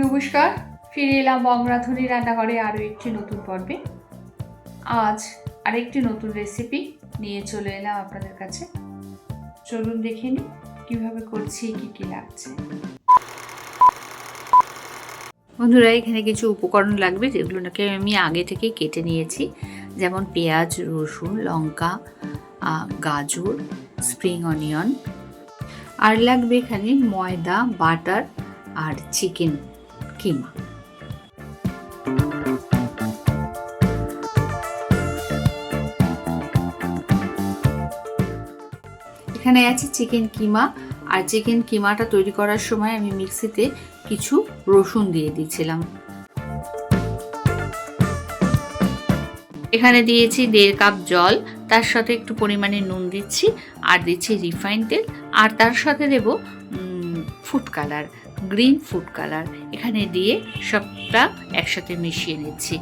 নমস্কার, ফিরে এলাম বঙ্গরাধুনী রান্নাঘরে আরও একটি নতুন পর্বে। আজ আরেকটি নতুন রেসিপি নিয়ে চলে এলাম আপনাদের কাছে। চলুন দেখে নিই কীভাবে করছি, কী কী লাগছে। বন্ধুরা, এখানে কিছু উপকরণ লাগবে যেগুলোকে আমি আগে থেকেই কেটে নিয়েছি, যেমন পেঁয়াজ, রসুন, লঙ্কা, গাজর, স্প্রিং অনিয়ন। আর লাগবে এখানে ময়দা, বাটার আর চিকেন কিমা। এখানে আছে চিকেন কিমা, আর চিকেন কিমাটা তৈরি করার সময় আমি মিক্সিতে কিছু রসুন দিয়ে দিয়েছিলাম। এখানে দিয়েছি 1.5 কাপ জল, তার সাথে একটু পরিমাণে নুন দিচ্ছি, আর দিচ্ছি রিফাইন তেল, আর তার সাথে দেব food colour, green food colour. এখানে দিয়ে সবটা একসাথে মিশিয়ে নিচ্ছি।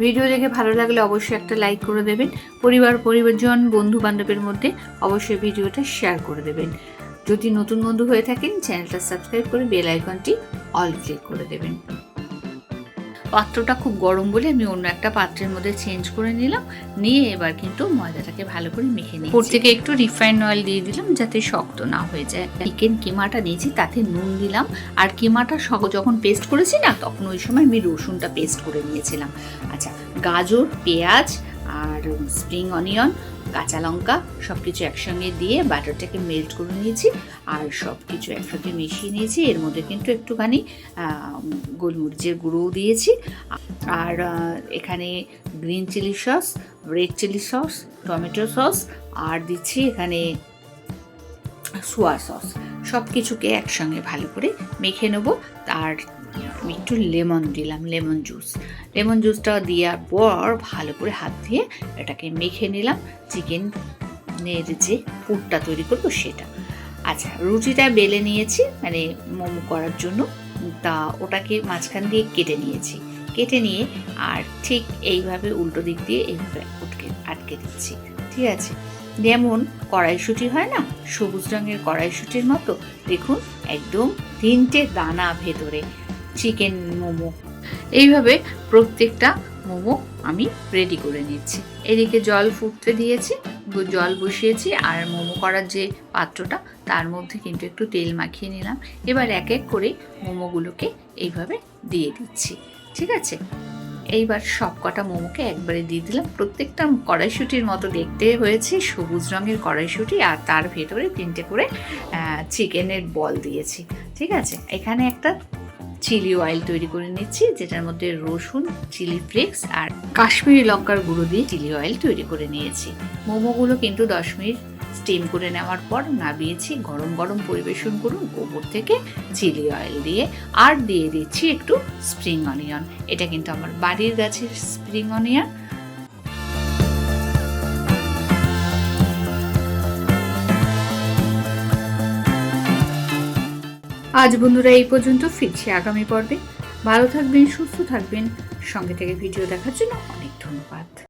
ভিডিও দেখে ভালো লাগলে অবশ্যই একটা লাইক করে দেবেন। পরিবারজন, বন্ধু বান্ধবের মধ্যে অবশ্যই ভিডিওটা শেয়ার করে দেবেন। যদি নতুন বন্ধু হয়ে থাকেন, চ্যানেলটা সাবস্ক্রাইব করে বেল আইকনটি অল ক্লিক করে দেবেন। পাত্রটা খুব গরম বলে আমি অন্য একটা পাত্রের মধ্যে চেঞ্জ করে নিলাম। নিয়ে এবার কিন্তু ময়দাটাকে ভালো করে মেখে নিই। উপর থেকে একটু রিফাইন্ড অয়েল দিয়ে দিলাম যাতে শক্ত না হয়ে যায়। চিকেন কিমাটা নিয়েছি, তাতে নুন দিলাম, আর কিমাটা যখন পেস্ট করেছি না, তখন ওই সময় আমি রসুনটা পেস্ট করে নিয়েছিলাম। আচ্ছা, গাজর, পেঁয়াজ আর স্প্রিং অনিয়ন, কাঁচা লঙ্কা সব কিছু একসঙ্গে দিয়ে বাটারটাকে মেল্ট করে নিয়েছি, আর সব কিছু একসাথে মিশিয়ে নিয়েছি। এর মধ্যে কিন্তু একটুখানি গোলমরিচের গুঁড়োও দিয়েছি, আর এখানে green chilli sauce, red chilli sauce, tomato sauce, আর দিচ্ছি এখানে সোয়া সস। সব কিছুকে একসঙ্গে ভালো করে মেখে নেবো। আর আমি একটু লেমন দিলাম, লেমন জুসটা দেওয়ার পর ভালো করে হাত দিয়ে এটাকে মেখে নিলাম। চিকেনের যে পুরটা তৈরি করবো সেটা। আচ্ছা, রুটিটা বেলে নিয়েছি মানে মোমো করার জন্য, তা ওটাকে মাঝখান দিয়ে কেটে নিয়ে আর ঠিক এইভাবে উল্টো দিক দিয়ে এইভাবে আটকে দিচ্ছি। ঠিক আছে, যেমন কড়াইশুঁটি হয় না, সবুজ রঙের কড়াইশুঁটির মতো দেখুন, একদম 3টে দানা ভেতরে চিকেন মোমো। এইভাবে প্রত্যেকটা মোমো আমি রেডি করে নিচ্ছি। এদিকে জল ফুটতে দিয়েছি, জল বসিয়েছি, আর মোমো করার যে পাত্রটা তার মধ্যে কিন্তু একটু তেল মাখিয়ে নিলাম। এবার এক এক করে মোমোগুলোকে এইভাবে দিয়ে দিচ্ছি। ঠিক আছে, এইবার সব কটা মোমোকে একবারে দিয়ে দিলাম। প্রত্যেকটা কড়াইশুঁটির মতো দেখতে হয়েছে, সবুজ রঙের কড়াইশুঁটি, আর তার ভেতরে 3টে করে চিকেনের বল দিয়েছি। ঠিক আছে, এখানে একটা চিলি অয়েল তৈরি করে নিচ্ছি, যেটার মধ্যে রসুন, চিলি ফ্লেক্স আর কাশ্মীরি লঙ্কার গুঁড়ো দিয়ে চিলি অয়েল তৈরি করে নিয়েছি। মোমোগুলো কিন্তু 10 মিনিট স্টিম করে নেওয়ার পর নামিয়েছি। গরম গরম পরিবেশন করুন ওপর থেকে চিলি অয়েল দিয়ে। আর দিয়ে দিচ্ছি একটু স্প্রিং অনিয়ন। এটা কিন্তু আমার বাড়ির গাছের স্প্রিং অনিয়ন। আজ বন্ধুরা এই পর্যন্ত, ফিরছি আগামী পর্বে। ভালো থাকবেন, সুস্থ থাকবেন। সঙ্গে থেকে ভিডিও দেখার জন্য অনেক ধন্যবাদ।